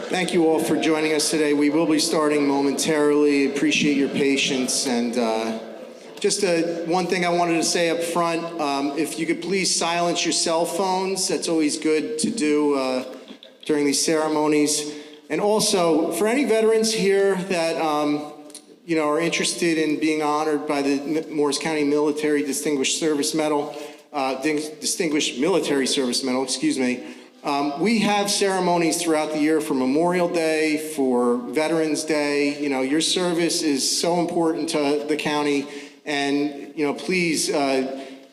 Thank you all for joining us today. We will be starting momentarily. Appreciate your patience. And just one thing I wanted to say up front, if you could please silence your cell phones. That's always good to do during these ceremonies. And also, for any veterans here that are interested in being honored by the Morris County Military Distinguished Service Medal, Distinguished Military Service Medal, excuse me. We have ceremonies throughout the year for Memorial Day, for Veterans Day. Your service is so important to the county, and please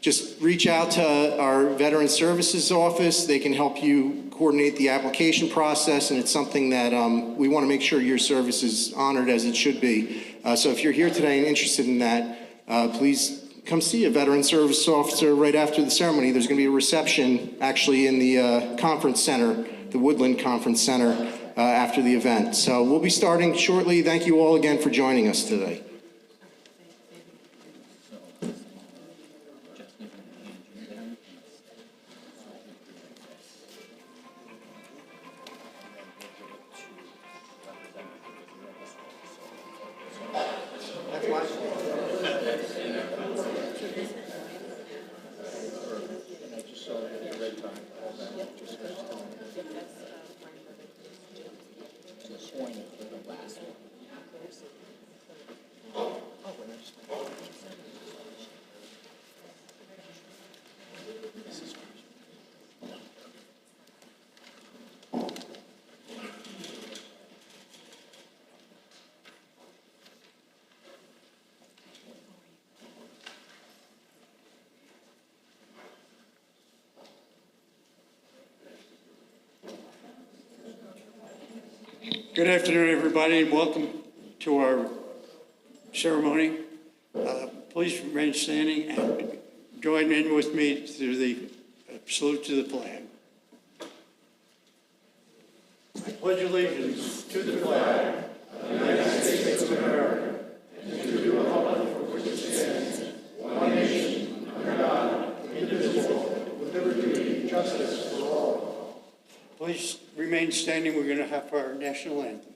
just reach out to our Veteran Services Office. They can help you coordinate the application process, and it's something that we want to make sure your service is honored as it should be. So if you're here today and interested in that, please come see a Veteran Service Officer right after the ceremony. There's going to be a reception actually in the conference center, the Woodland Conference Center, after the event. So we'll be starting shortly. Thank you all again for joining us today. Good afternoon, everybody, and welcome to our ceremony. Please remain standing and join in with me to the salute to the flag. I pledge allegiance to the flag of the United States of America and to the republic for which it stands, one nation, under God, indivisible, with liberty and justice for all. Please remain standing. We're going to have our national anthem.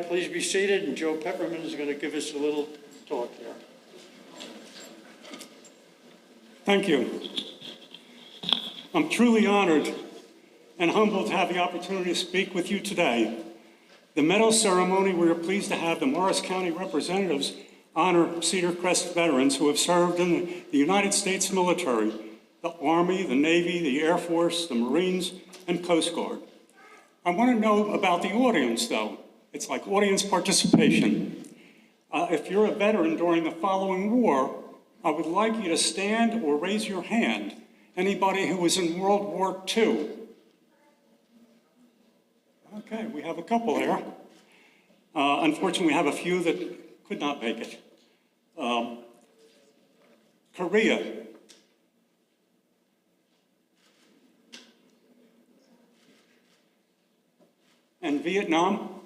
Please be seated, and Joe Pepperman is going to give us a little talk here. Thank you. I'm truly honored and humbled to have the opportunity to speak with you today. The medal ceremony, we are pleased to have the Morris County representatives honor Cedar Crest veterans who have served in the United States military, the Army, the Navy, the Air Force, the Marines, and Coast Guard. I want to know about the audience, though. It's like audience participation. If you're a veteran during the following war, I would like you to stand or raise your hand. Anybody who was in World War II? Okay, we have a couple here. Unfortunately, we have a few that could not make it. Korea. And Vietnam,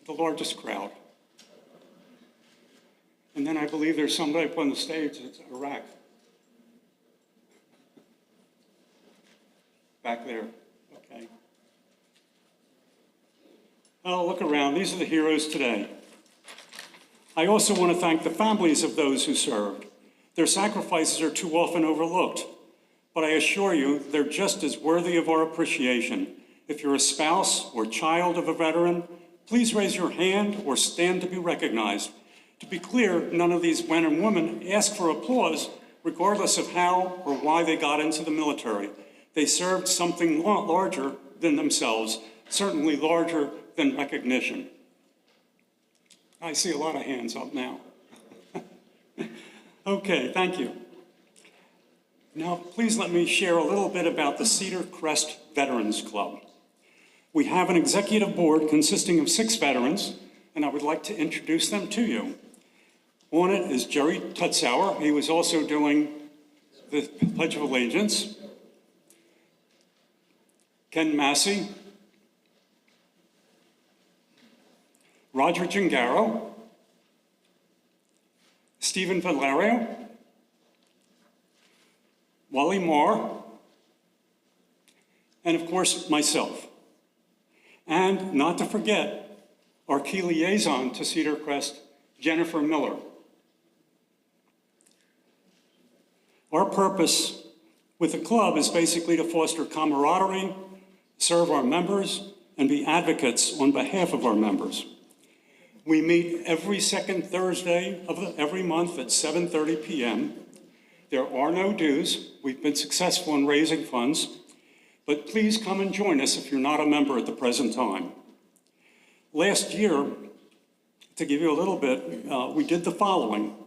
the largest crowd. And then I believe there's somebody up on the stage that's Iraq. Back there, okay. Oh, look around, these are the heroes today. I also want to thank the families of those who served. Their sacrifices are too often overlooked, but I assure you they're just as worthy of our appreciation. If you're a spouse or child of a veteran, please raise your hand or stand to be recognized. To be clear, none of these men and women ask for applause, regardless of how or why they got into the military. They served something larger than themselves, certainly larger than recognition. I see a lot of hands up now. Okay, thank you. Now, please let me share a little bit about the Cedar Crest Veterans Club. We have an executive board consisting of 6 veterans, and I would like to introduce them to you. On it is Jerry Tutzauer. He was also doing the Pledge of Allegiance. Ken Massey. Roger Gingaro. Stephen Valerio. Wally Moore. And of course, myself. And not to forget, our key liaison to Cedar Crest, Jennifer Miller. Our purpose with the club is basically to foster camaraderie, serve our members, and be advocates on behalf of our members. We meet every second Thursday of every month at 7:30 p.m. There are no dues. We've been successful in raising funds, but please come and join us if you're not a member at the present time. Last year, to give you a little bit, we did the following.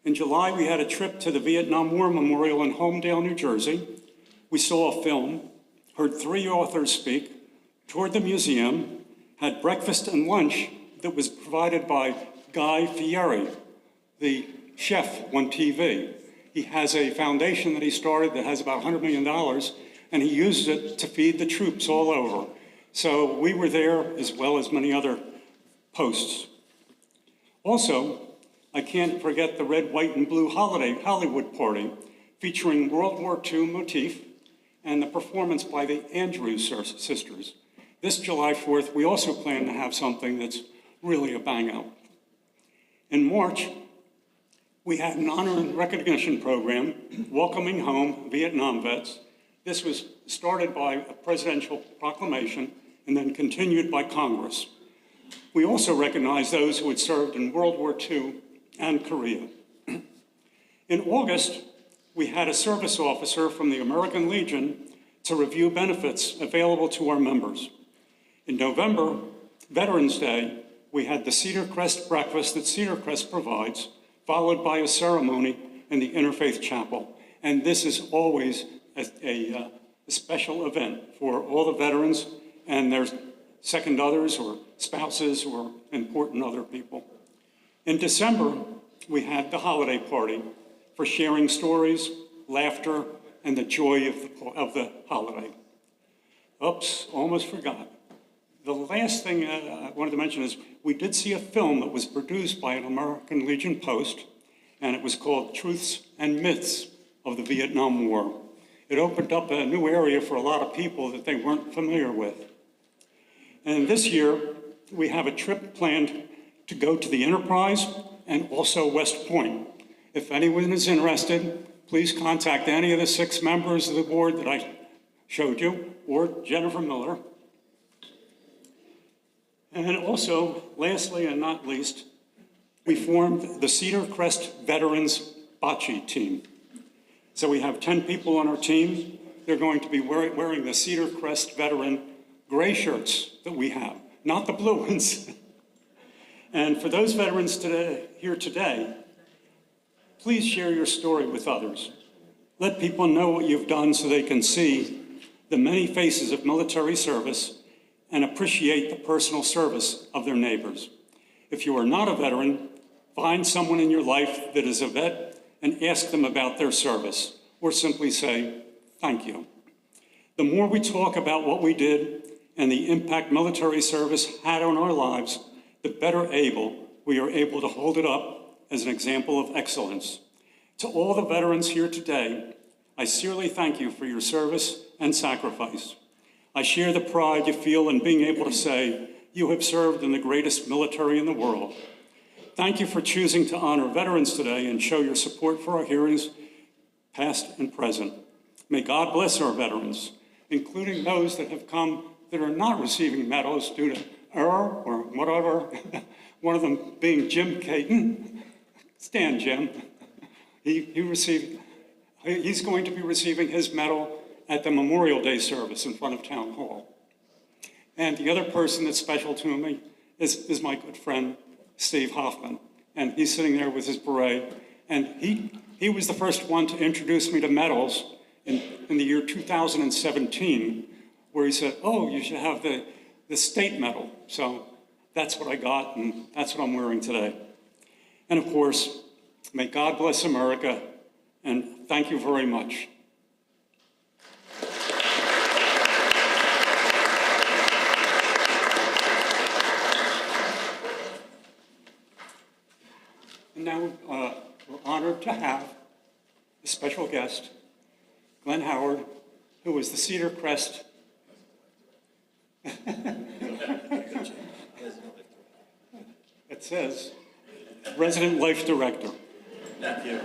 In July, we had a trip to the Vietnam War Memorial in Homedale, New Jersey. We saw a film, heard 3 authors speak, toured the museum, had breakfast and lunch that was provided by Guy Fieri, the chef on TV. He has a foundation that he started that has about $100 million, and he uses it to feed the troops all over. So we were there, as well as many other posts. Also, I can't forget the red, white, and blue holiday Hollywood party featuring World War II motif and the performance by the Andrews sisters. This July 4th, we also plan to have something that's really a bang out. In March, we had an honor and recognition program welcoming home Vietnam vets. This was started by a presidential proclamation and then continued by Congress. We also recognized those who had served in World War II and Korea. In August, we had a service officer from the American Legion to review benefits available to our members. In November, Veterans Day, we had the Cedar Crest breakfast that Cedar Crest provides, followed by a ceremony in the Interfaith Chapel. And this is always a special event for all the veterans and their second others or spouses or important other people. In December, we had the holiday party for sharing stories, laughter, and the joy of the holiday. Oops, almost forgot. The last thing I wanted to mention is we did see a film that was produced by an American Legion post, and it was called Truths and Myths of the Vietnam War. It opened up a new area for a lot of people that they weren't familiar with. And this year, we have a trip planned to go to the Enterprise and also West Point. If anyone is interested, please contact any of the 6 members of the board that I showed you, or Jennifer Miller. And also, lastly and not least, we formed the Cedar Crest Veterans Bocce team. So we have 10 people on our team. They're going to be wearing the Cedar Crest veteran gray shirts that we have, not the blue ones. And for those veterans here today, please share your story with others. Let people know what you've done so they can see the many faces of military service and appreciate the personal service of their neighbors. If you are not a veteran, find someone in your life that is a vet and ask them about their service, or simply say, thank you. The more we talk about what we did and the impact military service had on our lives, the better we are able to hold it up as an example of excellence. To all the veterans here today, I sincerely thank you for your service and sacrifice. I share the pride you feel in being able to say you have served in the greatest military in the world. Thank you for choosing to honor veterans today and show your support for our heroes, past and present. May God bless our veterans, including those that have come that are not receiving medals due to error or whatever. One of them being Jim Caton. Stand, Jim. He's going to be receiving his medal at the Memorial Day service in front of Town Hall. And the other person that's special to me is my good friend, Steve Hoffman. And he's sitting there with his beret. And he was the first one to introduce me to medals in the year 2017, where he said, oh, you should have the state medal. So that's what I got, and that's what I'm wearing today. And of course, may God bless America, and thank you very much. And now we're honored to have a special guest, Glenn Howard, who is the Cedar Crest it says Resident Life Director. Thank you.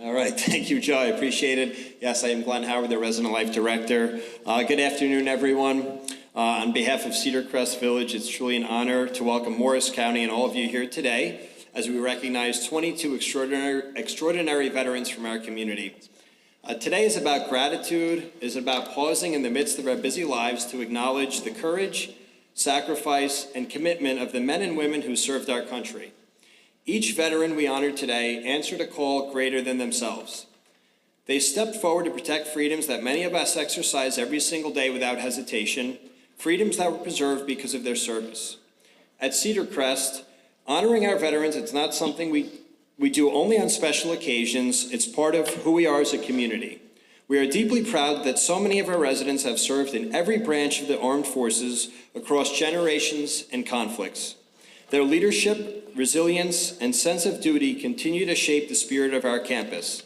All right, thank you, Joe. I appreciate it. Yes, I am Glenn Howard, the Resident Life Director. Good afternoon, everyone. On behalf of Cedar Crest Village, it's truly an honor to welcome Morris County and all of you here today as we recognize 22 extraordinary veterans from our community. Today is about gratitude, is about pausing in the midst of our busy lives to acknowledge the courage, sacrifice, and commitment of the men and women who served our country. Each veteran we honor today answered a call greater than themselves. They stepped forward to protect freedoms that many of us exercise every single day without hesitation, freedoms that were preserved because of their service. At Cedar Crest, honoring our veterans, it's not something we do only on special occasions. It's part of who we are as a community. We are deeply proud that so many of our residents have served in every branch of the armed forces across generations and conflicts. Their leadership, resilience, and sense of duty continue to shape the spirit of our campus.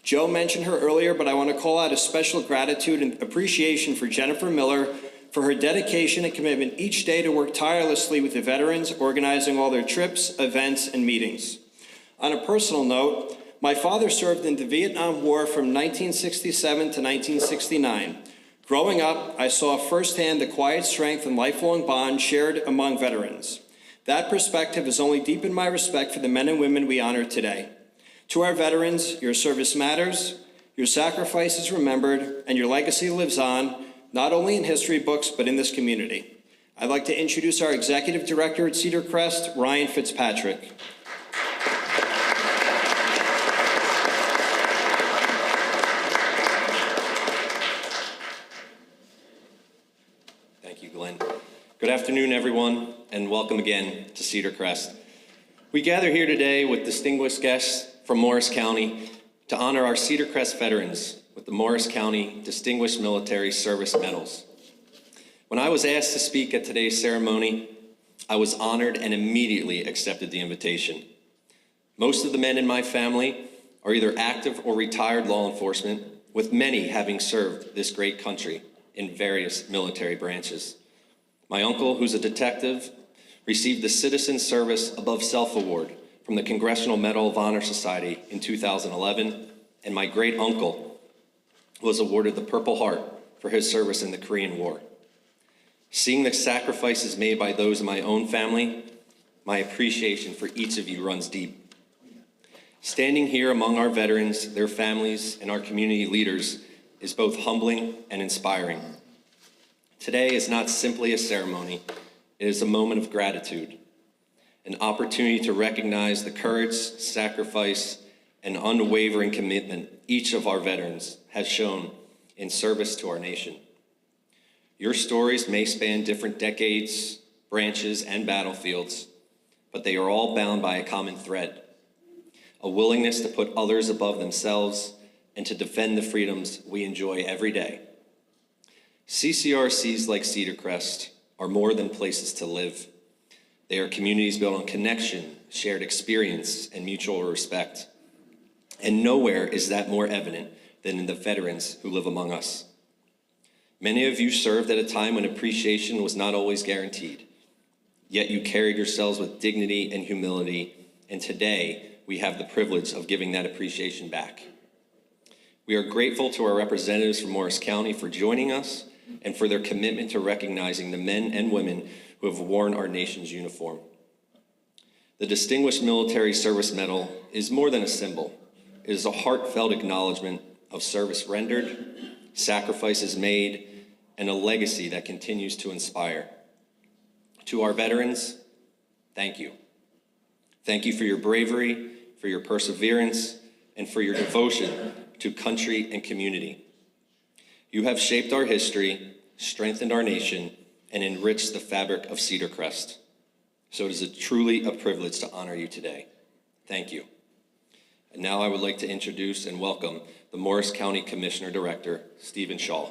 Joe mentioned her earlier, but I want to call out a special gratitude and appreciation for Jennifer Miller for her dedication and commitment each day to work tirelessly with the veterans, organizing all their trips, events, and meetings. On a personal note, my father served in the Vietnam War from 1967 to 1969. Growing up, I saw firsthand the quiet strength and lifelong bond shared among veterans. That perspective has only deepened my respect for the men and women we honor today. To our veterans, your service matters, your sacrifice is remembered, and your legacy lives on, not only in history books, but in this community. I'd like to introduce our Executive Director at Cedar Crest, Ryan Fitzpatrick. Thank you, Glenn. Good afternoon, everyone, and welcome again to Cedar Crest. We gather here today with distinguished guests from Morris County to honor our Cedar Crest veterans with the Morris County Distinguished Military Service Medals. When I was asked to speak at today's ceremony, I was honored and immediately accepted the invitation. Most of the men in my family are either active or retired law enforcement, with many having served this great country in various military branches. My uncle, who's a detective, received the Citizen Service Above Self Award from the Congressional Medal of Honor Society in 2011, and my great uncle was awarded the Purple Heart for his service in the Korean War. Seeing the sacrifices made by those in my own family, my appreciation for each of you runs deep. Standing here among our veterans, their families, and our community leaders is both humbling and inspiring. Today is not simply a ceremony, it is a moment of gratitude, an opportunity to recognize the courage, sacrifice, and unwavering commitment each of our veterans has shown in service to our nation. Your stories may span different decades, branches, and battlefields, but they are all bound by a common thread: a willingness to put others above themselves and to defend the freedoms we enjoy every day. CCRCs like Cedar Crest are more than places to live. They are communities built on connection, shared experience, and mutual respect. And nowhere is that more evident than in the veterans who live among us. Many of you served at a time when appreciation was not always guaranteed, yet you carried yourselves with dignity and humility, and today we have the privilege of giving that appreciation back. We are grateful to our representatives from Morris County for joining us and for their commitment to recognizing the men and women who have worn our nation's uniform. The Distinguished Military Service Medal is more than a symbol. It is a heartfelt acknowledgement of service rendered, sacrifices made, and a legacy that continues to inspire. To our veterans, thank you. Thank you for your bravery, for your perseverance, and for your devotion to country and community. You have shaped our history, strengthened our nation, and enriched the fabric of Cedar Crest. So it is truly a privilege to honor you today. Thank you. And now I would like to introduce and welcome the Morris County Commissioner Director, Stephen Shaw.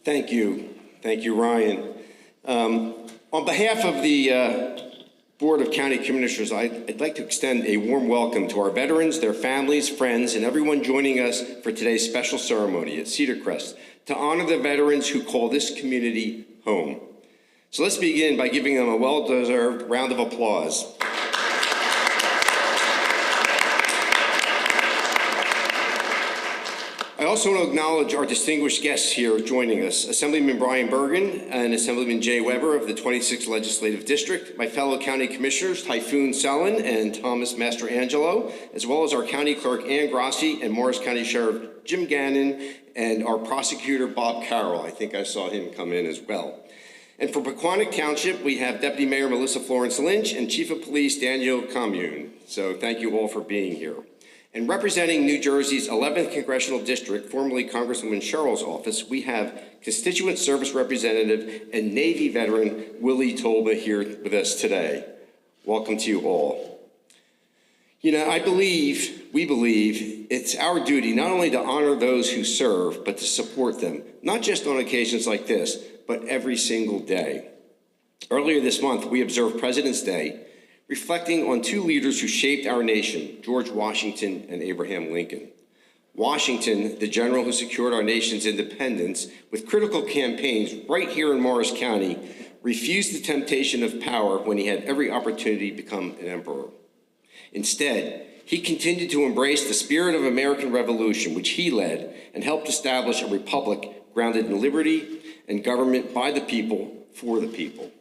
Thank you. Thank you, Ryan. On behalf of the Board of County Commissioners, I'd like to extend a warm welcome to our veterans, their families, friends, and everyone joining us for today's special ceremony at Cedar Crest to honor the veterans who call this community home. So let's begin by giving them a well-deserved round of applause. I also want to acknowledge our distinguished guests here joining us, Assemblyman Brian Bergen and Assemblyman Jay Weber of the 26th Legislative District, my fellow county commissioners Typhoon Sellin and Thomas Mastrangelo, as well as our county clerk Ann Grassi and Morris County Sheriff Jim Gannon, and our prosecutor Bob Carroll. I think I saw him come in as well. And for Pequannock Township, we have Deputy Mayor Melissa Florence Lynch and Chief of Police Daniel Commune. So thank you all for being here. And representing New Jersey's 11th Congressional District, formerly Congresswoman Cheryl's office, we have Constituent Service Representative and Navy veteran Willie Tolba here with us today. Welcome to you all. You know, we believe it's our duty not only to honor those who serve, but to support them, not just on occasions like this, but every single day. Earlier this month, we observed President's Day, reflecting on two leaders who shaped our nation, George Washington and Abraham Lincoln. Washington, the general who secured our nation's independence with critical campaigns right here in Morris County, refused the temptation of power when he had every opportunity to become an emperor. Instead, he continued to embrace the spirit of American Revolution, which he led, and helped establish a republic grounded in liberty and government by the people, for the people.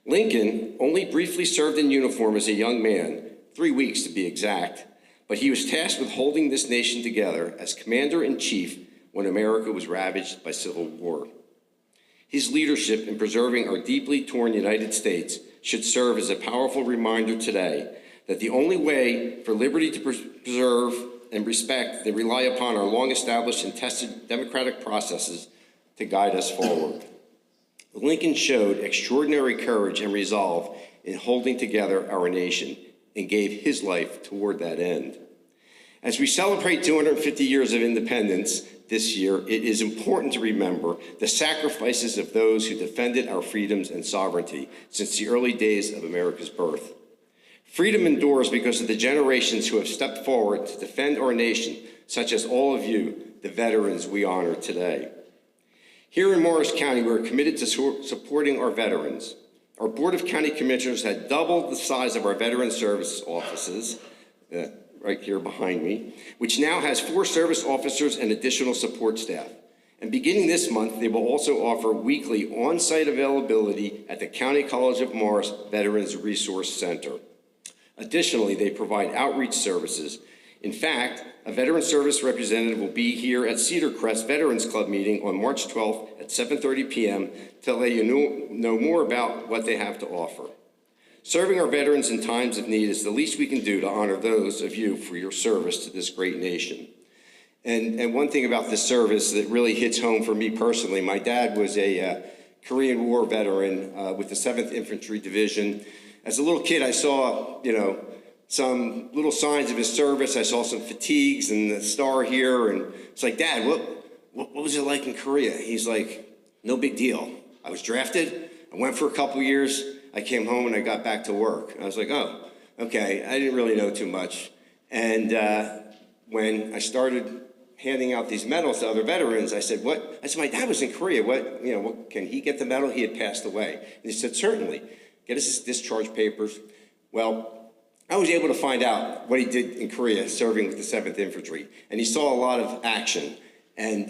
Lincoln only briefly served in uniform as a young man, 3 weeks to be exact, but he was tasked with holding this nation together as commander-in-chief when America was ravaged by civil war. His leadership in preserving our deeply torn United States should serve as a powerful reminder today that the only way for liberty to preserve and respect they rely upon our long-established and tested democratic processes to guide us forward. Lincoln showed extraordinary courage and resolve in holding together our nation and gave his life toward that end. As we celebrate 250 years of independence this year, it is important to remember the sacrifices of those who defended our freedoms and sovereignty since the early days of America's birth. Freedom endures because of the generations who have stepped forward to defend our nation, such as all of you, the veterans we honor today. Here in Morris County, we're committed to supporting our veterans. Our Board of County Commissioners had doubled the size of our Veteran Service offices, right here behind me, which now has 4 service officers and additional support staff. And beginning this month, they will also offer weekly on-site availability at the County College of Morris Veterans Resource Center. Additionally, they provide outreach services. In fact, a Veteran Service representative will be here at Cedar Crest Veterans Club meeting on March 12th at 7:30 p.m. to let you know more about what they have to offer. Serving our veterans in times of need is the least we can do to honor those of you for your service to this great nation. And one thing about this service that really hits home for me personally, my dad was a Korean War veteran with the 7th Infantry Division As a little kid, I saw, some little signs of his service. I saw some fatigues and the star here, and it's like, Dad, what was it like in Korea? He's like, no big deal. I was drafted. I went for a couple years. I came home and I got back to work. I was like, oh, okay. I didn't really know too much. And when I started handing out these medals to other veterans, I said, what? I said, my dad was in Korea. What, can he get the medal? He had passed away. And he said, certainly. Get us his discharge papers. Well, I was able to find out what he did in Korea serving with the 7th Infantry. And he saw a lot of action. And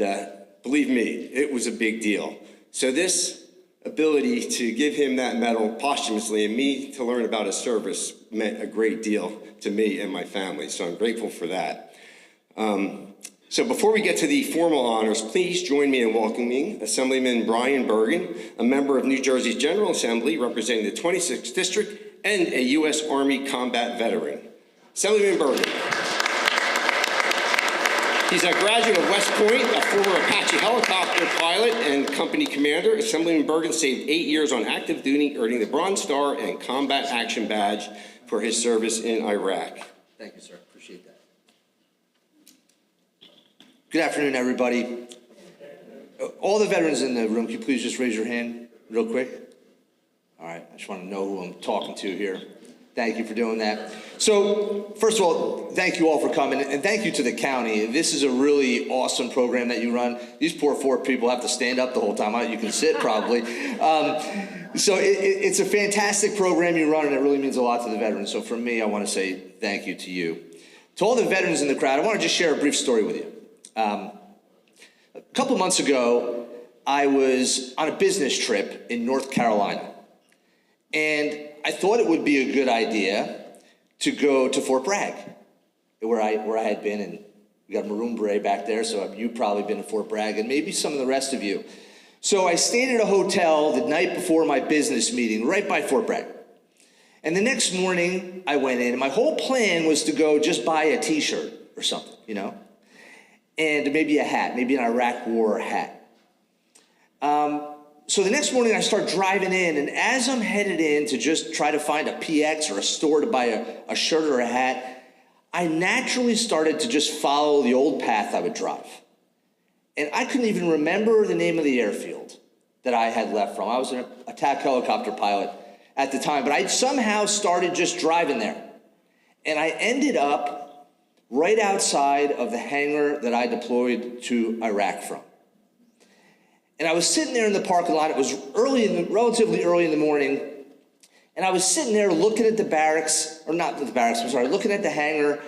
believe me, it was a big deal. So this ability to give him that medal posthumously and me to learn about his service meant a great deal to me and my family. So I'm grateful for that. So before we get to the formal honors, please join me in welcoming Assemblyman Brian Bergen, a member of New Jersey's General Assembly representing the 26th District and a U.S. Army combat veteran. Assemblyman Bergen. He's a graduate of West Point, a former Apache helicopter pilot and company commander. Assemblyman Bergen saved 8 years on active duty, earning the Bronze Star and Combat Action Badge for his service in Iraq. Thank you, sir. Appreciate that. Good afternoon, everybody. All the veterans in the room, can you please just raise your hand real quick? All right, I just want to know who I'm talking to here. Thank you for doing that. So, first of all, thank you all for coming, and thank you to the county. This is a really awesome program that you run. These poor 4 people have to stand up the whole time. You can sit, probably. So it's a fantastic program you run, and it really means a lot to the veterans. So for me, I want to say thank you to you. To all the veterans in the crowd, I want to just share a brief story with you. A couple months ago, I was on a business trip in North Carolina, and I thought it would be a good idea to go to Fort Bragg, where I had been, and we got a maroon beret back there, so you've probably been to Fort Bragg, and maybe some of the rest of you. So I stayed at a hotel the night before my business meeting, right by Fort Bragg. And the next morning, I went in, and my whole plan was to go just buy a T-shirt or something, and maybe a hat, maybe an Iraq War hat. So the next morning I start driving in, and as I'm headed in to just try to find a PX or a store to buy a shirt or a hat, I naturally started to just follow the old path I would drive. And I couldn't even remember the name of the airfield that I had left from. I was an attack helicopter pilot at the time, but I somehow started just driving there. And I ended up right outside of the hangar that I deployed to Iraq from. And I was sitting there in the parking lot. It was relatively early in the morning. And I was sitting there looking at the barracks, or not the barracks, I'm sorry, looking at the hangar.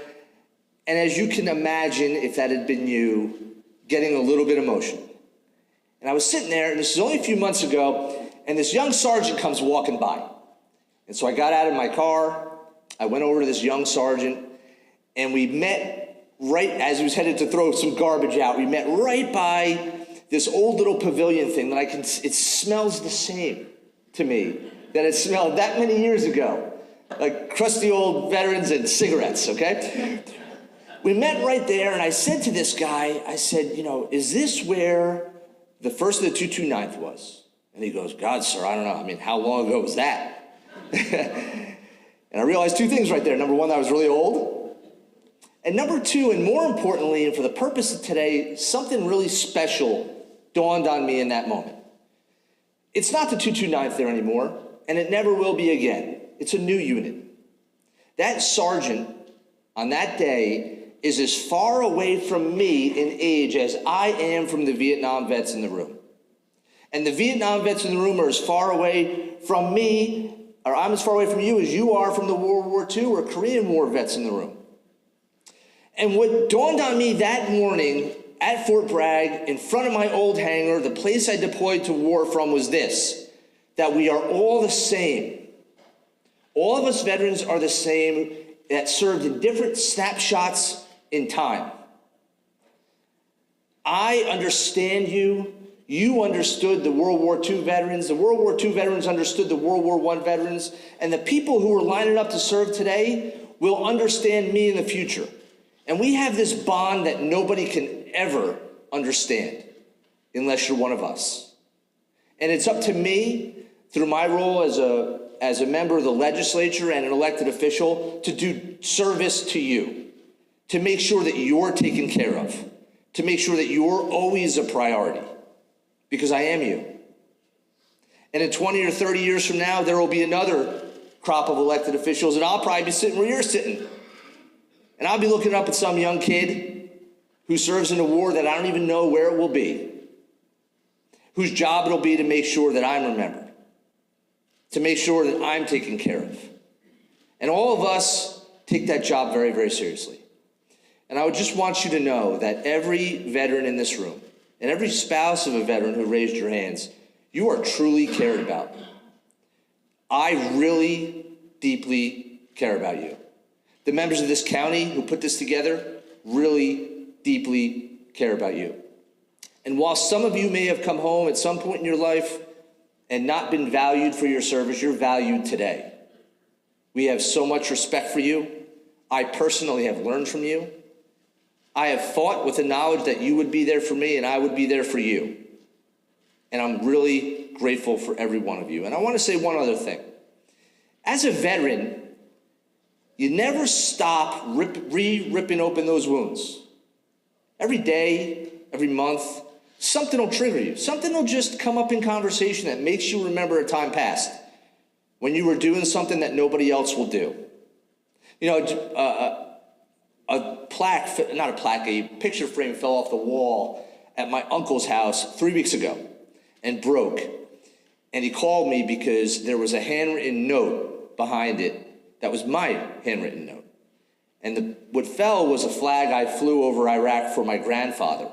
And as you can imagine, if that had been you, getting a little bit emotional. And I was sitting there, and this is only a few months ago, and this young sergeant comes walking by. And so I got out of my car. I went over to this young sergeant, and we met right as he was headed to throw some garbage out. We met right by this old little pavilion thing that it smells the same to me that it smelled that many years ago, like crusty old veterans and cigarettes, okay? We met right there, and I said to this guy, I said, is this where the 1st of the 229th was? And he goes, God, sir, I don't know. I mean, how long ago was that? And I realized 2 things right there. Number 1, that I was really old. And number 2, and more importantly, and for the purpose of today, something really special dawned on me in that moment. It's not the 229th there anymore, and it never will be again. It's a new unit. That sergeant on that day is as far away from me in age as I am from the Vietnam vets in the room. And the Vietnam vets in the room are as far away from me, or I'm as far away from you as you are from the World War II or Korean War vets in the room. And what dawned on me that morning at Fort Bragg, in front of my old hangar, the place I deployed to war from, was this, that we are all the same. All of us veterans are the same, that served in different snapshots in time. I understand you. You understood the World War II veterans. The World War II veterans understood the World War I veterans. And the people who are lining up to serve today will understand me in the future. And we have this bond that nobody can ever understand unless you're one of us. And it's up to me, through my role as a as a member of the legislature and an elected official to do service to you, to make sure that you're taken care of, to make sure that you're always a priority, because I am you. And in 20 or 30 years from now, there will be another crop of elected officials, and I'll probably be sitting where you're sitting. And I'll be looking up at some young kid who serves in a war that I don't even know where it will be, whose job it'll be to make sure that I'm remembered, to make sure that I'm taken care of. And all of us take that job very, very seriously. And I would just want you to know that every veteran in this room, and every spouse of a veteran who raised your hands, you are truly cared about. I really deeply care about you. The members of this county who put this together really deeply care about you. And while some of you may have come home at some point in your life and not been valued for your service, you're valued today. We have so much respect for you. I personally have learned from you. I have fought with the knowledge that you would be there for me and I would be there for you. And I'm really grateful for every one of you. And I want to say one other thing. As a veteran, you never stop ripping open those wounds. Every day, every month, something will trigger you. Something will just come up in conversation that makes you remember a time past when you were doing something that nobody else will do. You know, a picture frame fell off the wall at my uncle's house 3 weeks ago and broke. And he called me because there was a handwritten note behind it that was my handwritten note. And what fell was a flag I flew over Iraq for my grandfather.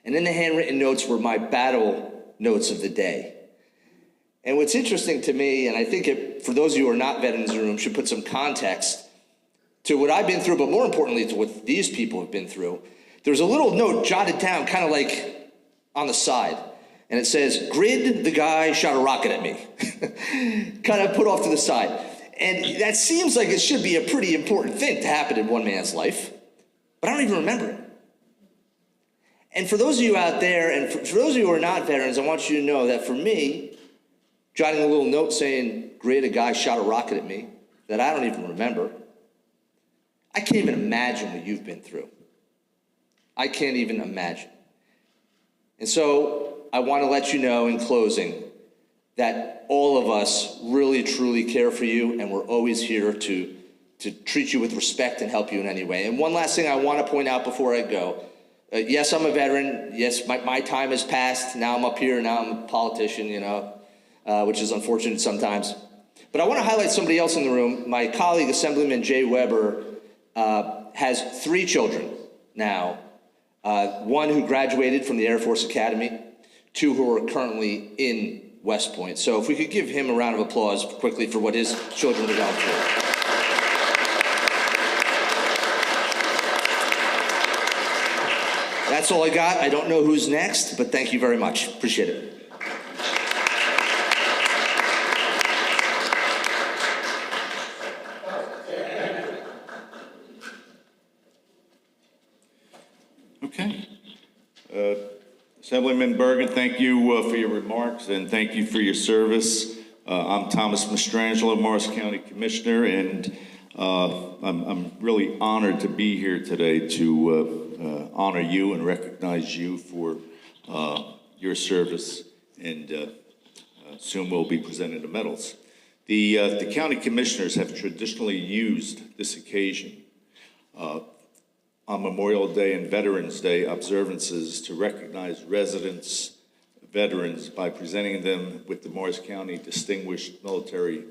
And in the handwritten notes were my battle notes of the day. And what's interesting to me, and I think it, for those of you who are not veterans in the room, should put some context to what I've been through, but more importantly to what these people have been through. There's a little note jotted down kind of like on the side. And it says, Grid, the guy shot a rocket at me. Kind of put off to the side. And that seems like it should be a pretty important thing to happen in one man's life. But I don't even remember it. And for those of you out there, and for those of you who are not veterans, I want you to know that for me, jotting a little note saying, Grid, a guy shot a rocket at me, that I don't even remember, I can't even imagine what you've been through. I can't even imagine. And so I want to let you know in closing that all of us really, truly care for you, and we're always here to treat you with respect and help you in any way. And one last thing I want to point out before I go. Yes, I'm a veteran. Yes, my time has passed. Now I'm up here. Now I'm a politician, you know, which is unfortunate sometimes. But I want to highlight somebody else in the room. My colleague, Assemblyman Jay Weber, has 3 children now. One who graduated from the Air Force Academy, 2 who are currently in West Point. So if we could give him a round of applause quickly for what his children are going through. That's all I got. I don't know who's next, but thank you very much. Appreciate it. Okay. Assemblyman Bergen, thank you for your remarks and thank you for your service. I'm Thomas Mastrangelo, Morris County Commissioner, and I'm really honored to be here today to honor you and recognize you for your service, and soon we'll be presenting the medals. The county commissioners have traditionally used this occasion on Memorial Day and Veterans Day observances to recognize residents, veterans, by presenting them with the Morris County Distinguished Military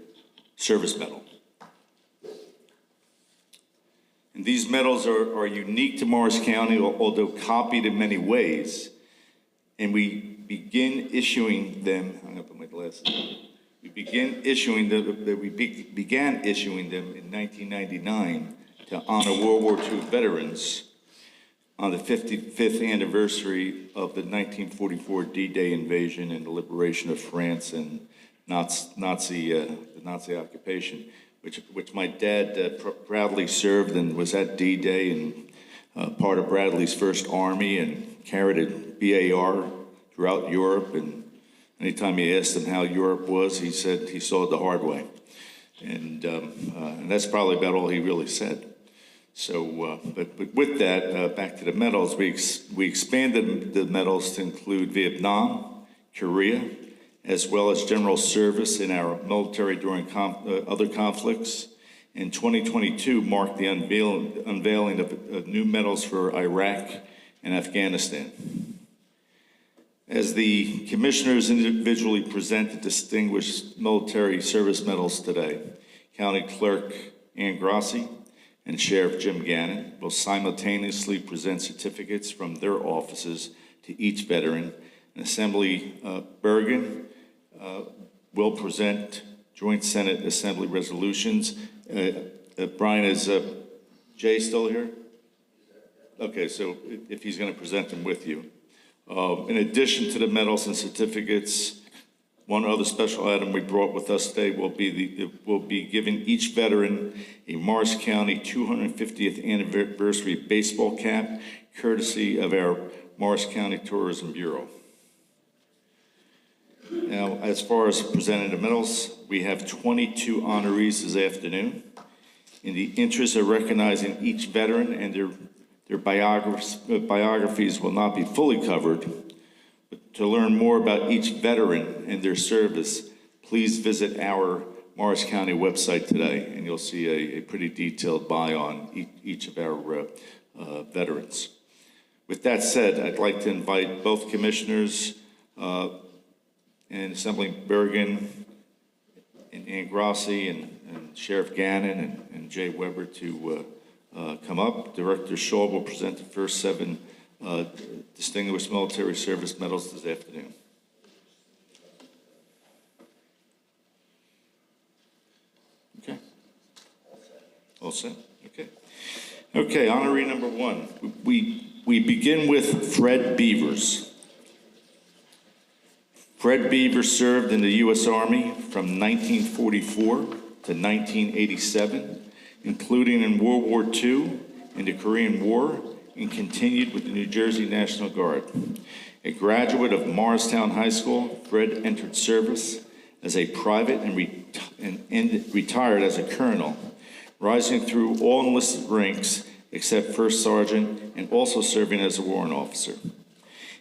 Service Medal. And these medals are unique to Morris County, although copied in many ways. And we began issuing them, I'm gonna put my glasses on. We began issuing them in 1999 to honor World War II veterans on the 55th anniversary of the 1944 D-Day invasion and the liberation of France and the Nazi occupation, which my dad proudly served and was at D-Day and part of Bradley's First Army and carried a BAR throughout Europe and Anytime you asked him how Europe was, he said he saw it the hard way. And that's probably about all he really said. So, but with that, back to the medals, we expanded the medals to include Vietnam, Korea, as well as general service in our military during other conflicts. And 2022 marked the unveiling of new medals for Iraq and Afghanistan. As the commissioners individually present the distinguished military service medals today, County Clerk Ann Grossi and Sheriff Jim Gannon will simultaneously present certificates from their offices to each veteran, and Assembly Bergen will present Joint Senate Assembly resolutions. Brian, is Jay still here? Okay, so if he's going to present them with you. In addition to the medals and certificates, one other special item we brought with us today will be giving each veteran a Morris County 250th anniversary baseball cap, courtesy of our Morris County Tourism Bureau. Now, as far as presenting the medals, we have 22 honorees this afternoon. In the interest of recognizing each veteran and their biographies will not be fully covered. But to learn more about each veteran and their service, please visit our Morris County website today, and you'll see a pretty detailed bio on each of our veterans. With that said, I'd like to invite both commissioners and Assemblyman Bergen and Ann Grossi and Sheriff Gannon and Jay Weber to come up. Director Shaw will present the first 7 Distinguished Military Service Medals this afternoon. Okay. All set? Okay. Okay, honoree number 1. We begin with Fred Beavers. Fred Beavers served in the U.S. Army from 1944 to 1987, including in World War II and the Korean War, and continued with the New Jersey National Guard. A graduate of Morristown High School, Fred entered service as a private and retired as a colonel, rising through all enlisted ranks except first sergeant and also serving as a warrant officer.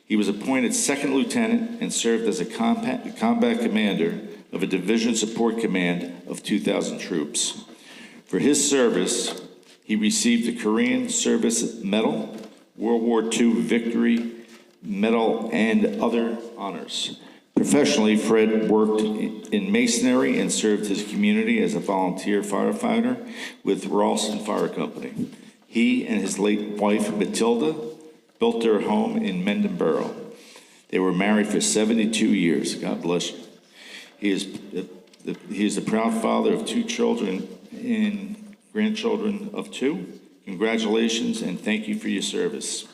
He was appointed second lieutenant and served as a combat commander of a division support command of 2,000 troops. For his service, he received the Korean Service Medal, World War II Victory Medal, and other honors. Professionally, Fred worked in masonry and served his community as a volunteer firefighter with Ralston Fire Company. He and his late wife, Matilda, built their home in Mendon Borough. They were married for 72 years. God bless you. He is the proud father of 2 children and grandchildren of 2. Congratulations and thank you for your service.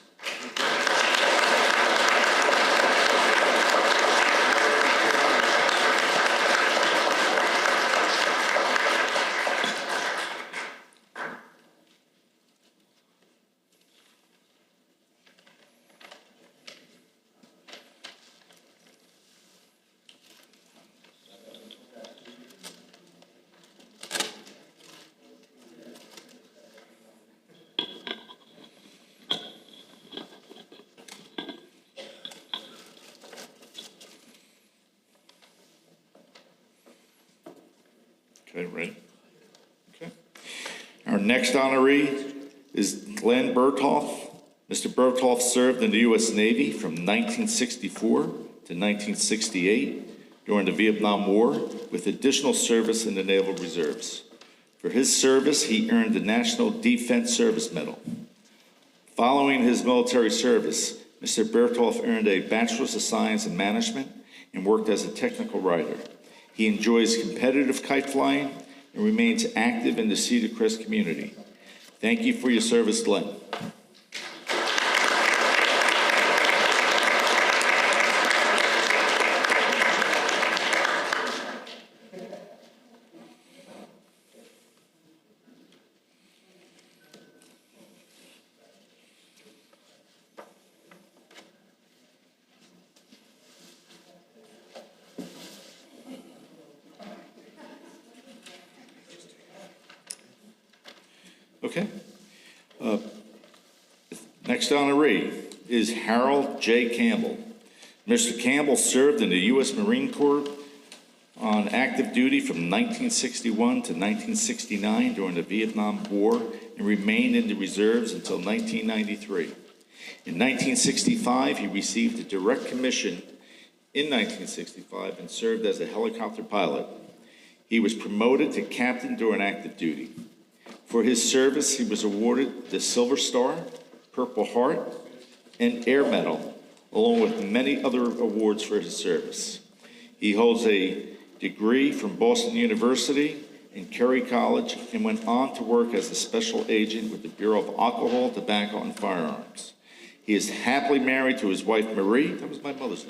Okay, ready? Okay. Our next honoree is Glenn Berthoff. Mr. Berthoff served in the U.S. Navy from 1964 to 1968 during the Vietnam War, with additional service in the Naval Reserves. For his service, he earned the National Defense Service Medal. Following his military service, Mr. Berthoff earned a Bachelor's of Science in Management and worked as a technical writer. He enjoys competitive kite flying and remains active in the Cedar Crest community. Thank you for your service, Glenn. Okay. Next honoree is Harold J. Campbell. Mr. Campbell served in the U.S. Marine Corps on active duty from 1961 to 1969 during the Vietnam War and remained in the reserves until 1993. In 1965, he received a direct commission in 1965 and served as a helicopter pilot. He was promoted to captain during active duty. For his service, he was awarded the Silver Star, Purple Heart, and Air Medal, along with many other awards for his service. He holds a degree from Boston University and Kerry College and went on to work as a special agent with the Bureau of Alcohol, Tobacco, and Firearms. He is happily married to his wife, Marie, that was my mother's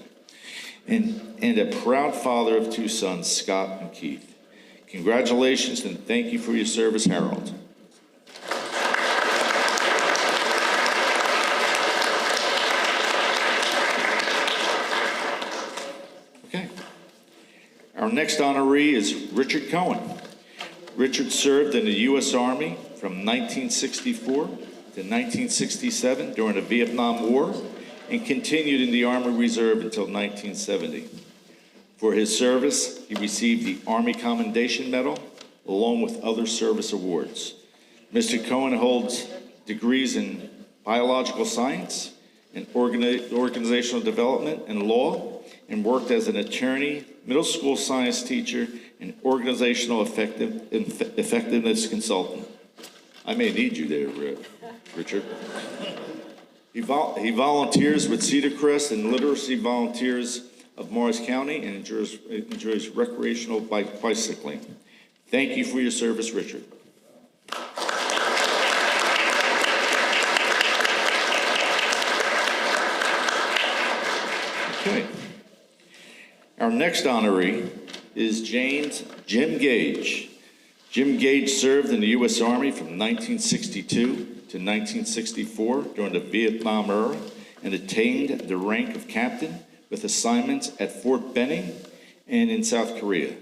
name, and a proud father of 2 sons, Scott and Keith. Congratulations and thank you for your service, Harold. Okay. Our next honoree is Richard Cohen. Richard served in the U.S. Army from 1964 to 1967 during the Vietnam War and continued in the Army Reserve until 1970. For his service, he received the Army Commendation Medal along with other service awards. Mr. Cohen holds degrees in biological science and organizational development and law, and worked as an attorney, middle school science teacher, and organizational effectiveness consultant. I may need you there, Richard. He volunteers with Cedar Crest and Literacy Volunteers of Morris County and enjoys recreational bicycling. Thank you for your service, Richard. Okay. Our next honoree is Jim Gage. Jim Gage served in the U.S. Army from 1962 to 1964 during the Vietnam era and attained the rank of captain with assignments at Fort Benning and in South Korea.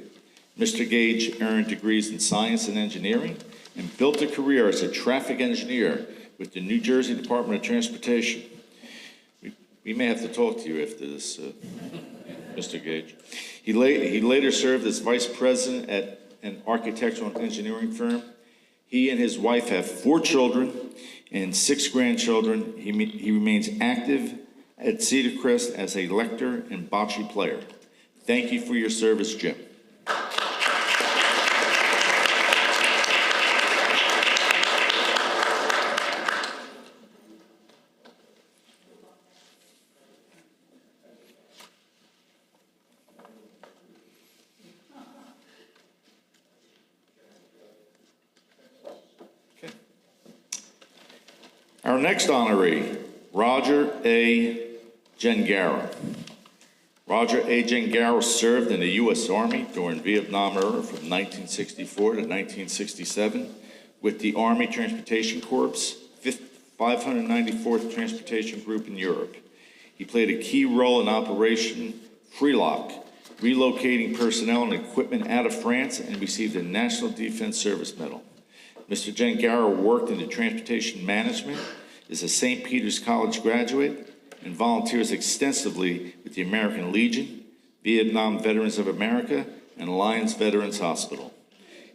Mr. Gage earned degrees in science and engineering and built a career as a traffic engineer with the New Jersey Department of Transportation. We may have to talk to you after this, Mr. Gage. He later served as vice president at an architectural and engineering firm. He and his wife have 4 children and 6 grandchildren. He remains active at Cedar Crest as a lector and bocce player. Thank you for your service, Jim. Our next honoree, Roger A. Gengaro. Roger A. Gengaro served in the U.S. Army during Vietnam era from 1964 to 1967 with the Army Transportation Corps, 594th Transportation Group in Europe. He played a key role in Operation Freelock, relocating personnel and equipment out of France, and received a National Defense Service Medal. Mr. Gengaro worked in the transportation management, is a St. Peter's College graduate, and volunteers extensively with the American Legion, Vietnam Veterans of America, and Alliance Veterans Hospital.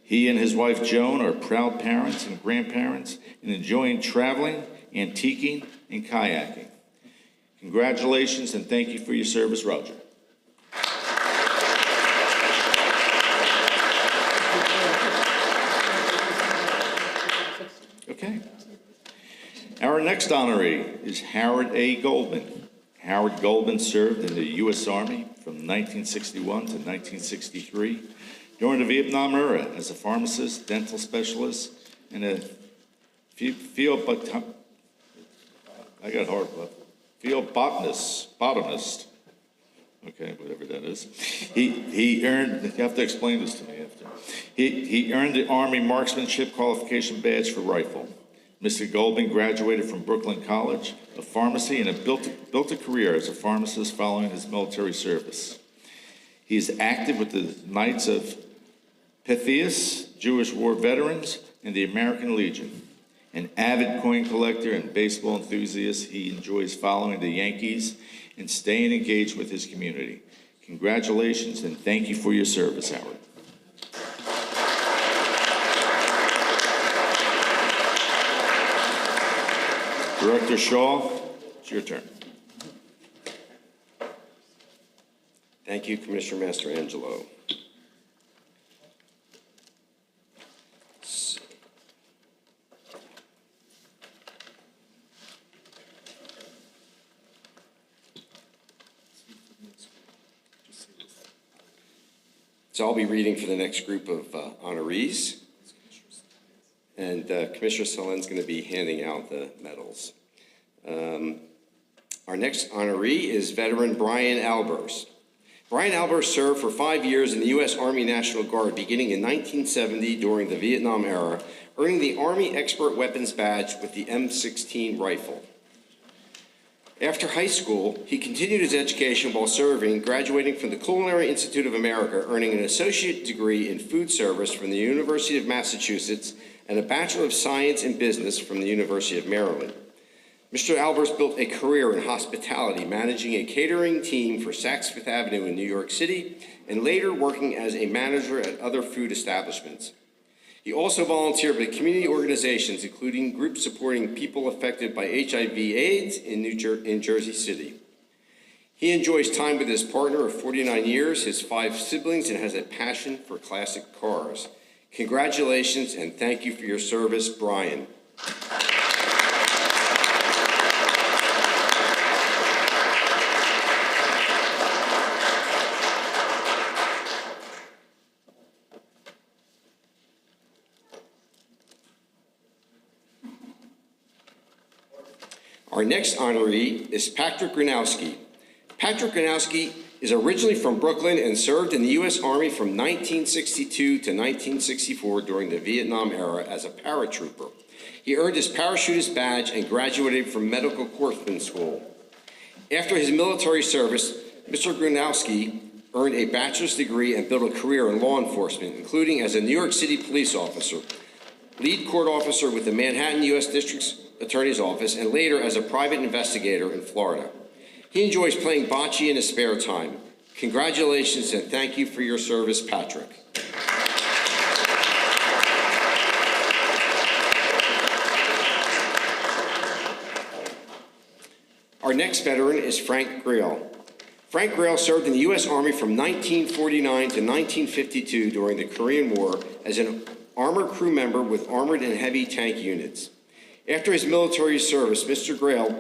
He and his wife Joan are proud parents and grandparents and enjoying traveling, antiquing, and kayaking. Congratulations and thank you for your service, Roger. Okay. Our next honoree is Howard A. Goldman. Howard Goldman served in the U.S. Army from 1961 to 1963 during the Vietnam era as a pharmacist, dental specialist, and a field botanist. Okay, whatever that is. He earned, you have to explain this to me after. He earned the Army Marksmanship Qualification Badge for rifle. Mr. Goldman graduated from Brooklyn College of Pharmacy and built a career as a pharmacist following his military service. He is active with the Knights of Pythias, Jewish War Veterans, and the American Legion. An avid coin collector and baseball enthusiast, he enjoys following the Yankees and staying engaged with his community. Congratulations and thank you for your service, Howard. Director Shaw, it's your turn. Thank you, Commissioner Mastrangelo. So I'll be reading for the next group of honorees. And Commissioner Salen's going to be handing out the medals. Our next honoree is veteran Brian Albers. Brian Albers served for 5 years in the U.S. Army National Guard, beginning in 1970 during the Vietnam era, earning the Army Expert Weapons Badge with the M16 rifle. After high school, he continued his education while serving, graduating from the Culinary Institute of America, earning an associate degree in food service from the University of Massachusetts and a Bachelor of Science in Business from the University of Maryland. Mr. Albers built a career in hospitality, managing a catering team for Saks Fifth Avenue in New York City, and later working as a manager at other food establishments. He also volunteered with community organizations, including groups supporting people affected by HIV/AIDS in Jersey City. He enjoys time with his partner of 49 years, his 5 siblings, and has a passion for classic cars. Congratulations and thank you for your service, Brian. Our next honoree is Patrick Gronowski. Patrick Gronowski is originally from Brooklyn and served in the U.S. Army from 1962 to 1964 during the Vietnam era as a paratrooper. He earned his parachutist badge and graduated from Medical Corpsman School. After his military service, Mr. Gronowski earned a bachelor's degree and built a career in law enforcement, including as a New York City police officer, lead court officer with the Manhattan U.S. District Attorney's Office, and later as a private investigator in Florida. He enjoys playing bocce in his spare time. Congratulations and thank you for your service, Patrick. Our next veteran is Frank Grail. Frank Grail served in the U.S. Army from 1949 to 1952 during the Korean War as an armored crew member with armored and heavy tank units. After his military service, Mr. Grail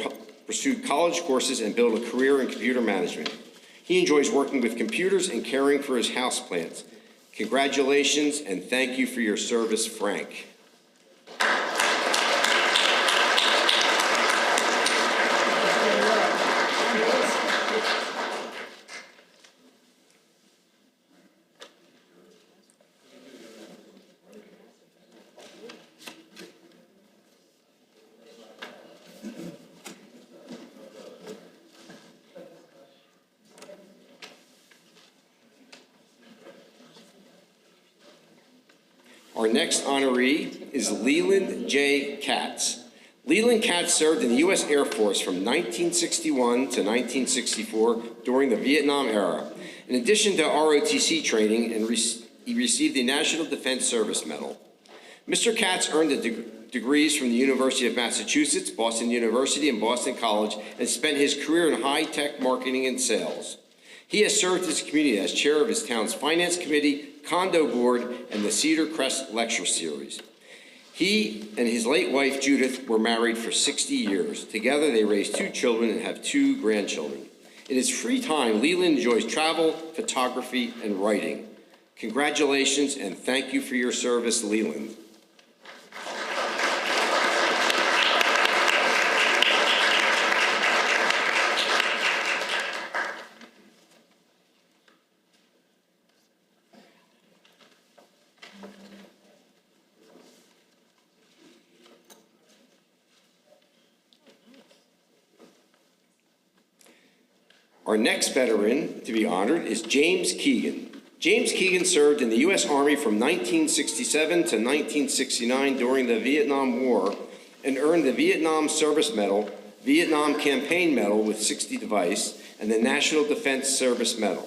pursued college courses and built a career in computer management. He enjoys working with computers and caring for his houseplants. Congratulations and thank you for your service, Frank. Our next honoree is Leland J. Katz. Leland Katz served in the U.S. Air Force from 1961 to 1964 during the Vietnam era. In addition to ROTC training, he received the National Defense Service Medal. Mr. Katz earned degrees from the University of Massachusetts, Boston University, and Boston College, and spent his career in high-tech marketing and sales. He has served his community as chair of his town's finance committee, condo board, and the Cedar Crest lecture series. He and his late wife, Judith, were married for 60 years. Together, they raised 2 children and have 2 grandchildren. In his free time, Leland enjoys travel, photography, and writing. Congratulations, and thank you for your service, Leland. Our next veteran to be honored is James Keegan. James Keegan served in the U.S. Army from 1967 to 1969 during the Vietnam War and earned the Vietnam Service Medal, Vietnam Campaign Medal with 60 device, and the National Defense Service Medal.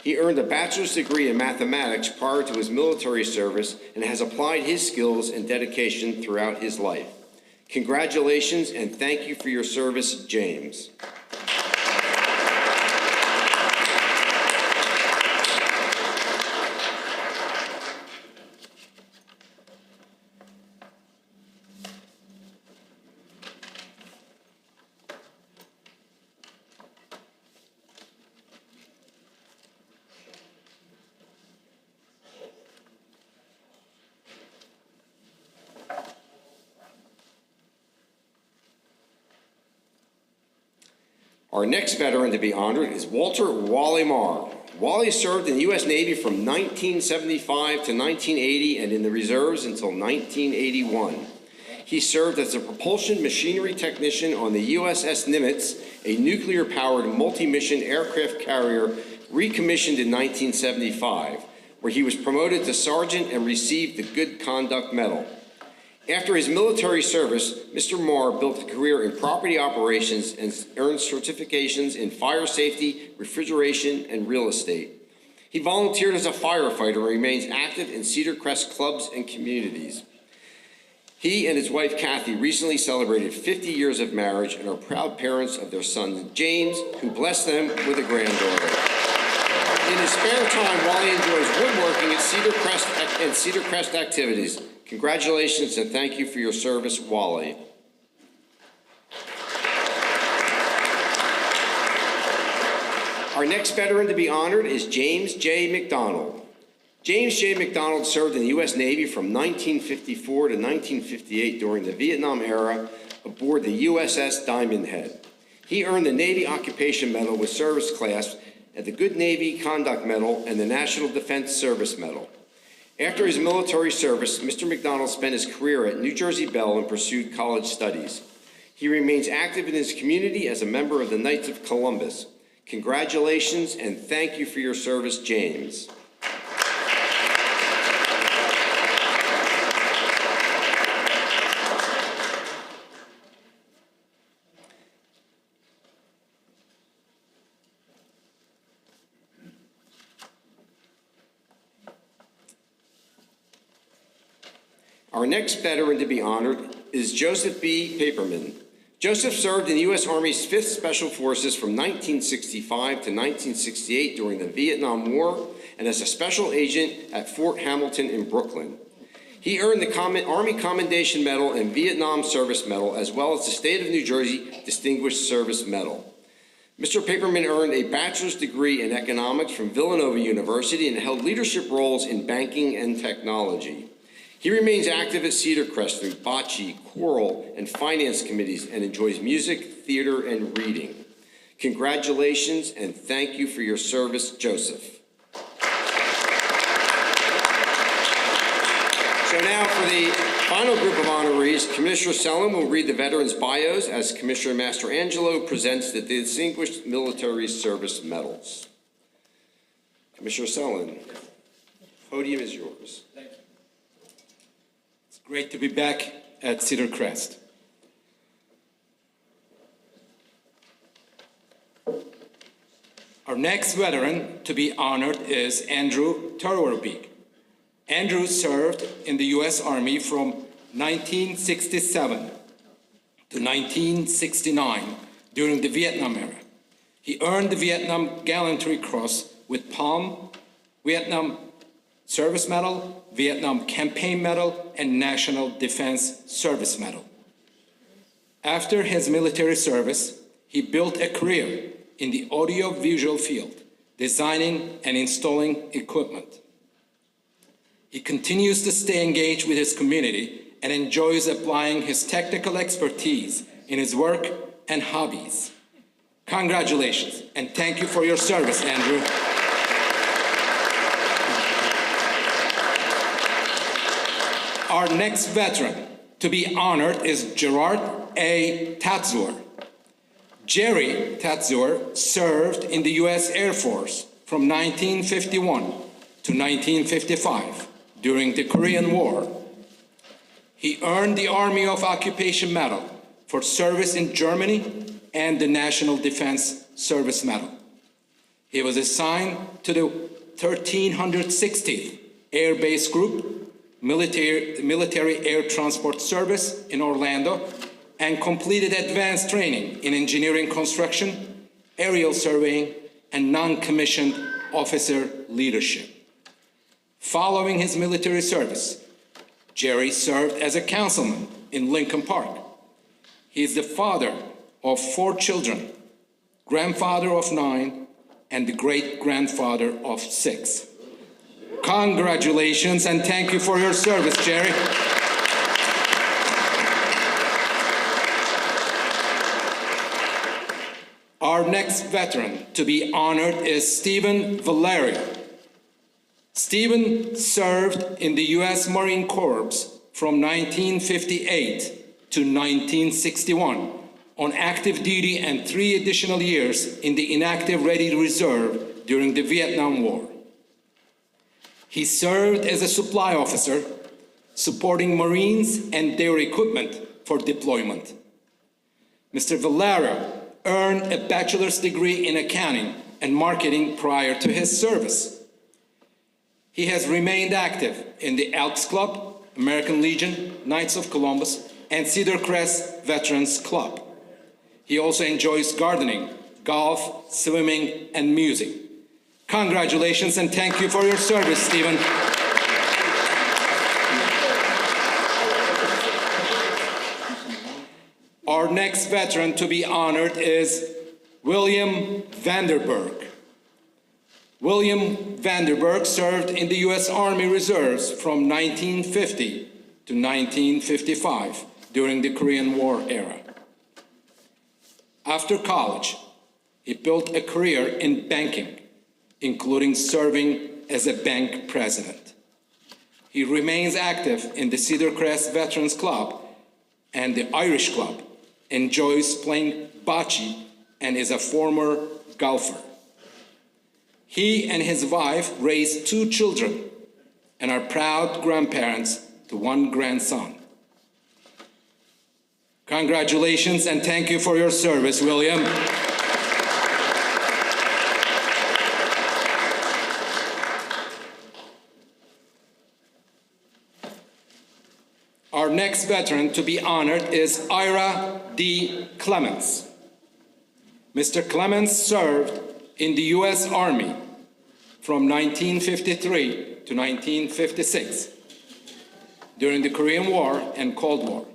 He earned a bachelor's degree in mathematics prior to his military service and has applied his skills and dedication throughout his life. Congratulations and thank you for your service, James. Our next veteran to be honored is Walter Wally Marr. Wally served in the U.S. Navy from 1975 to 1980 and in the reserves until 1981. He served as a propulsion machinery technician on the USS Nimitz, a nuclear-powered multi-mission aircraft carrier recommissioned in 1975, where he was promoted to sergeant and received the Good Conduct Medal. After his military service, Mr. Marr built a career in property operations and earned certifications in fire safety, refrigeration, and real estate. He volunteered as a firefighter and remains active in Cedar Crest clubs and communities. He and his wife, Kathy, recently celebrated 50 years of marriage and are proud parents of their son, James, who blessed them with a granddaughter. In his spare time, Wally enjoys woodworking at Cedar Crest activities. Congratulations and thank you for your service, Wally. Our next veteran to be honored is James J. McDonald. James J. McDonald served in the U.S. Navy from 1954 to 1958 during the Vietnam era aboard the USS Diamond Head. He earned the Navy Occupation Medal with Service Class and the Good Navy Conduct Medal and the National Defense Service Medal. After his military service, Mr. McDonald spent his career at New Jersey Bell and pursued college studies. He remains active in his community as a member of the Knights of Columbus. Congratulations and thank you for your service, James. Our next veteran to be honored is Joseph B. Paperman. Joseph served in the U.S. Army's 5th Special Forces from 1965 to 1968 during the Vietnam War and as a special agent at Fort Hamilton in Brooklyn. He earned the Army Commendation Medal and Vietnam Service Medal, as well as the State of New Jersey Distinguished Service Medal. Mr. Paperman earned a bachelor's degree in economics from Villanova University and held leadership roles in banking and technology. He remains active at Cedar Crest through bocce, choral, and finance committees and enjoys music, theater, and reading. Congratulations and thank you for your service, Joseph. So now for the final group of honorees, Commissioner Sellon will read the veterans' bios as Commissioner Mastrangelo presents the Distinguished Military Service Medals. Commissioner Sellon, podium is yours. Great to be back at Cedar Crest. Our next veteran to be honored is Andrew Terwerbeek. Andrew served in the U.S. Army from 1967 to 1969 during the Vietnam era. He earned the Vietnam Gallantry Cross with Palm, Vietnam Service Medal, Vietnam Campaign Medal, and National Defense Service Medal. After his military service, he built a career in the audio-visual field, designing and installing equipment. He continues to stay engaged with his community and enjoys applying his technical expertise in his work and hobbies. Congratulations, and thank you for your service, Andrew. Our next veteran to be honored is Gerard A. Tatzor. Jerry Tatzor served in the U.S. Air Force from 1951 to 1955 during the Korean War. He earned the Army of Occupation Medal for service in Germany and the National Defense Service Medal. He was assigned to the 1360th Air Base Group, Military Air Transport Service in Orlando, and completed advanced training in engineering construction, aerial surveying, and non-commissioned officer leadership. Following his military service, Jerry served as a councilman in Lincoln Park. He is the father of 4 children, grandfather of 9, and the great-grandfather of 6. Congratulations and thank you for your service, Jerry. Our next veteran to be honored is Stephen Valerio. Stephen served in the U.S. Marine Corps from 1958 to 1961 on active duty and 3 additional years in the inactive Ready Reserve during the Vietnam War. He served as a supply officer, supporting Marines and their equipment for deployment. Mr. Valerio earned a bachelor's degree in accounting and marketing prior to his service. He has remained active in the Elks Club, American Legion, Knights of Columbus, and Cedar Crest Veterans Club. He also enjoys gardening, golf, swimming, and music. Congratulations and thank you for your service, Stephen. Our next veteran to be honored is William Vanderburg. William Vanderburg served in the U.S. Army Reserves from 1950 to 1955 during the Korean War era. After college, he built a career in banking, including serving as a bank president. He remains active in the Cedar Crest Veterans Club and the Irish Club, enjoys playing bocce, and is a former golfer. He and his wife raised 2 children and are proud grandparents to 1 grandson. Congratulations and thank you for your service, William. Our next veteran to be honored is Ira D. Clements. Mr. Clements served in the U.S. Army from 1953 to 1956 during the Korean War and Cold War,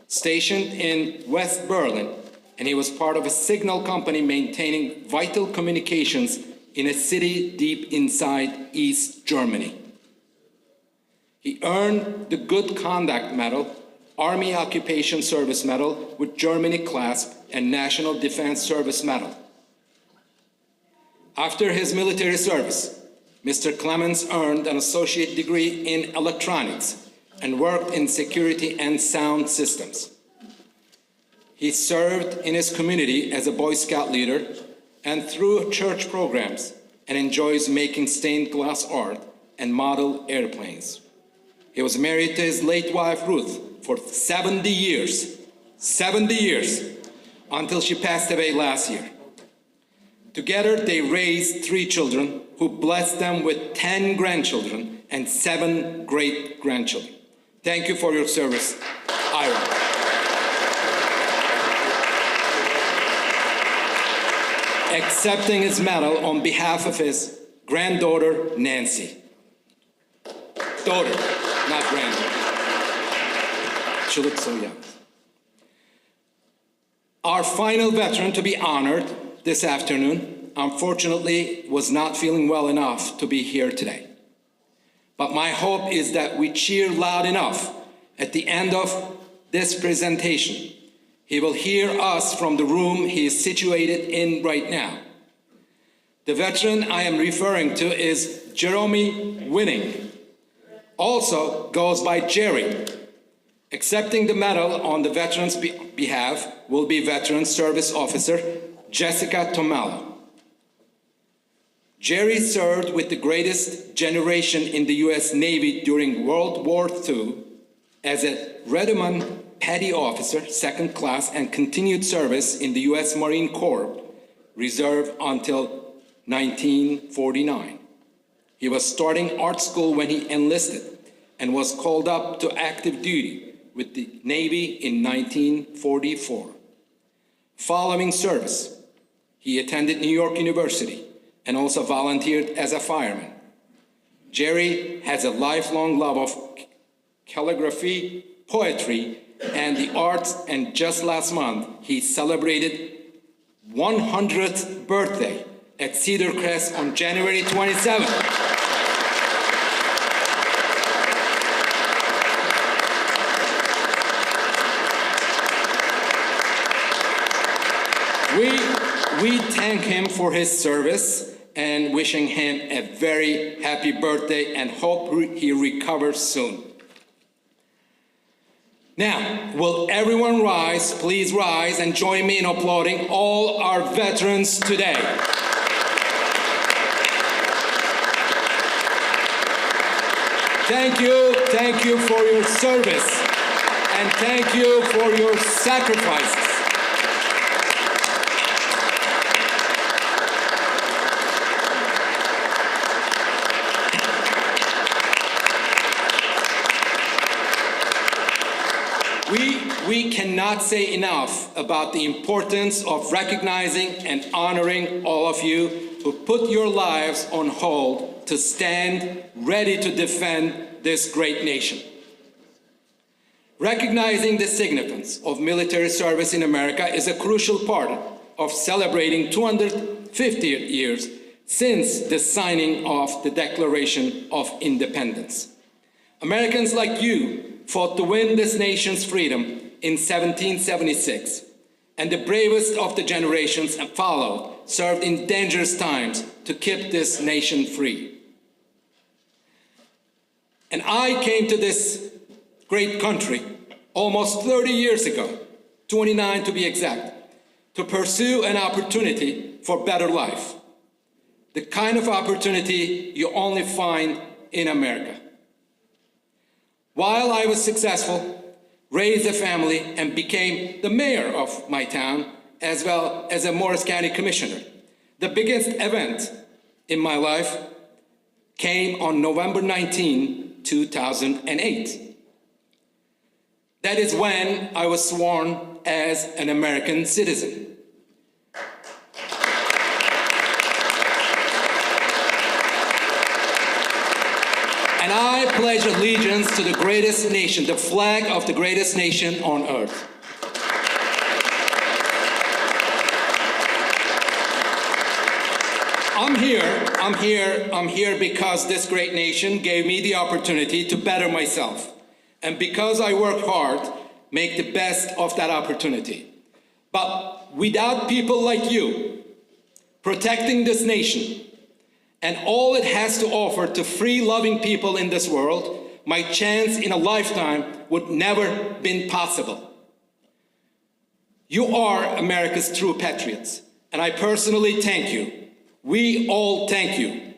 stationed in West Berlin, and he was part of a signal company maintaining vital communications in a city deep inside East Germany. He earned the Good Conduct Medal, Army Occupation Service Medal with Germany clasp, and National Defense Service Medal. After his military service, Mr. Clements earned an associate degree in electronics and worked in security and sound systems. He served in his community as a Boy Scout leader and through church programs, and enjoys making stained glass art and model airplanes. He was married to his late wife, Ruth, for 70 years, until she passed away last year. Together, they raised 3 children who blessed them with 10 grandchildren and 7 great-grandchildren. Thank you for your service, Ira. Accepting his medal on behalf of his granddaughter, Nancy. Daughter, not granddaughter. She looks so young. Our final veteran to be honored this afternoon, unfortunately, was not feeling well enough to be here today. But my hope is that we cheer loud enough at the end of this presentation. He will hear us from the room he is situated in right now. The veteran I am referring to is Jeremy Winning, also goes by Jerry. Accepting the medal on the veteran's behalf will be Veteran Service Officer Jessica Tomalo. Jerry served with the greatest generation in the U.S. Navy during World War II as a Redmond Petty Officer, second class, and continued service in the U.S. Marine Corps, Reserve until 1949. He was starting art school when he enlisted and was called up to active duty with the Navy in 1944. Following service, he attended New York University and also volunteered as a fireman. Jerry has a lifelong love of calligraphy, poetry, and the arts, and just last month, he celebrated 100th birthday at Cedar Crest on January 27th. We thank him for his service and wishing him a very happy birthday and hope he recovers soon. Now, will everyone rise, please rise, and join me in applauding all our veterans today. Thank you for your service, and thank you for your sacrifices. We cannot say enough about the importance of recognizing and honoring all of you who put your lives on hold to stand ready to defend this great nation. Recognizing the significance of military service in America is a crucial part of celebrating 250 years since the signing of the Declaration of Independence. Americans like you fought to win this nation's freedom in 1776, and the bravest of the generations that followed served in dangerous times to keep this nation free. And I came to this great country almost 30 years ago, 29 to be exact, to pursue an opportunity for better life, the kind of opportunity you only find in America. While I was successful, raised a family, and became the mayor of my town, as well as a Morris County Commissioner, the biggest event in my life came on November 19, 2008. That is when I was sworn as an American citizen. And I pledge allegiance to the greatest nation, the flag of the greatest nation on earth. I'm here because this great nation gave me the opportunity to better myself. And because I work hard, make the best of that opportunity. But without people like you protecting this nation, and all it has to offer to free, loving people in this world, my chance in a lifetime would never been possible. You are America's true patriots, and I personally thank you. We all thank you.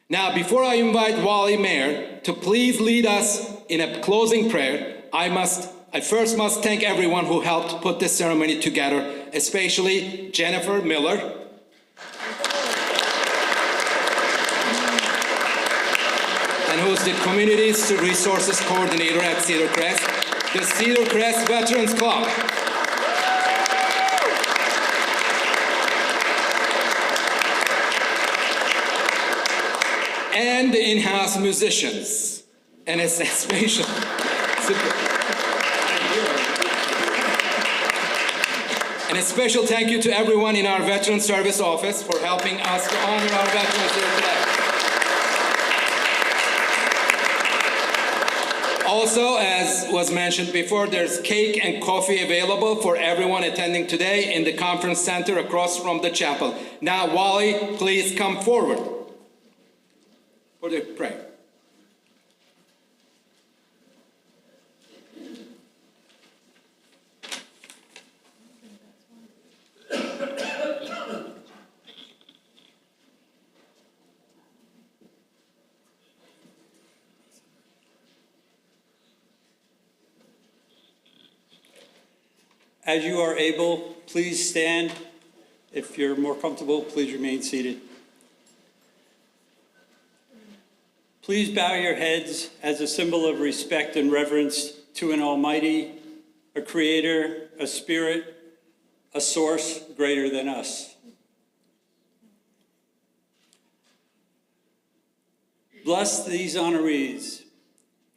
Now, before I invite Wally Mayor to please lead us in a closing prayer, I first must thank everyone who helped put this ceremony together, especially Jennifer Miller, and who's the Community Resources Coordinator at Cedar Crest, the Cedar Crest Veterans Club. And the in-house musicians, and a special thank you to everyone in our Veteran Service Office for helping us to honor our veterans here today. Also, as was mentioned before, there's cake and coffee available for everyone attending today in the conference center across from the chapel. Now, Wally, please come forward for the prayer. As you are able, please stand. If you're more comfortable, please remain seated. Please bow your heads as a symbol of respect and reverence to an Almighty, a Creator, a Spirit, a source greater than us. Bless these honorees,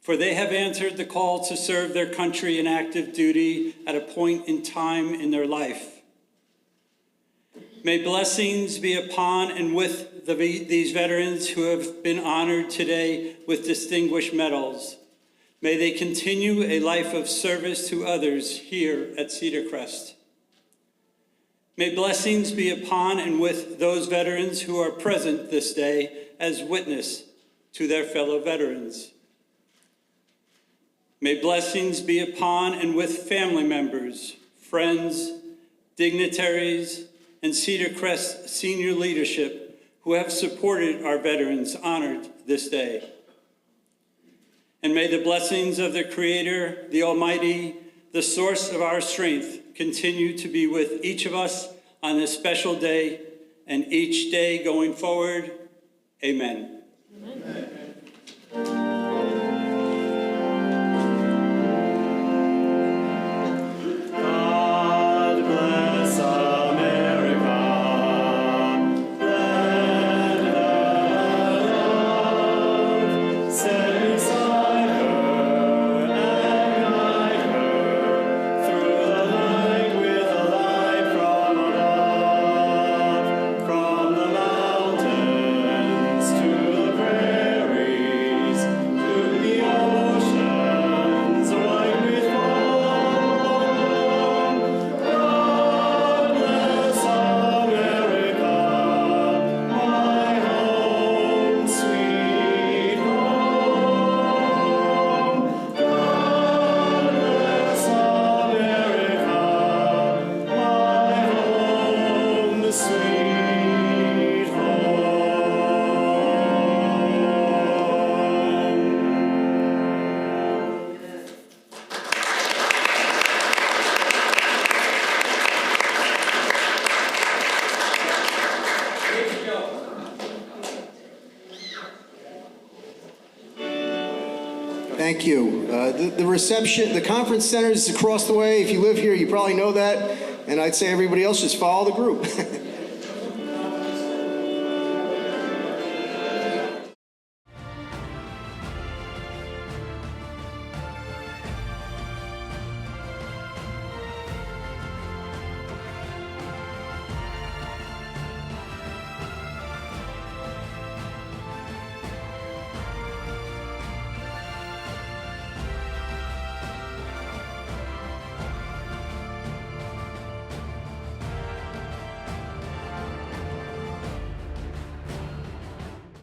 for they have answered the call to serve their country in active duty at a point in time in their life. May blessings be upon and with these veterans who have been honored today with distinguished medals. May they continue a life of service to others here at Cedar Crest. May blessings be upon and with those veterans who are present this day as witness to their fellow veterans. May blessings be upon and with family members, friends, dignitaries, and Cedar Crest senior leadership who have supported our veterans honored this day. And may the blessings of the Creator, the Almighty, the source of our strength, continue to be with each of us on this special day and each day going forward. Amen. Thank you. The reception, the conference center is across the way. If you live here, you probably know that. And I'd say everybody else just follow the group.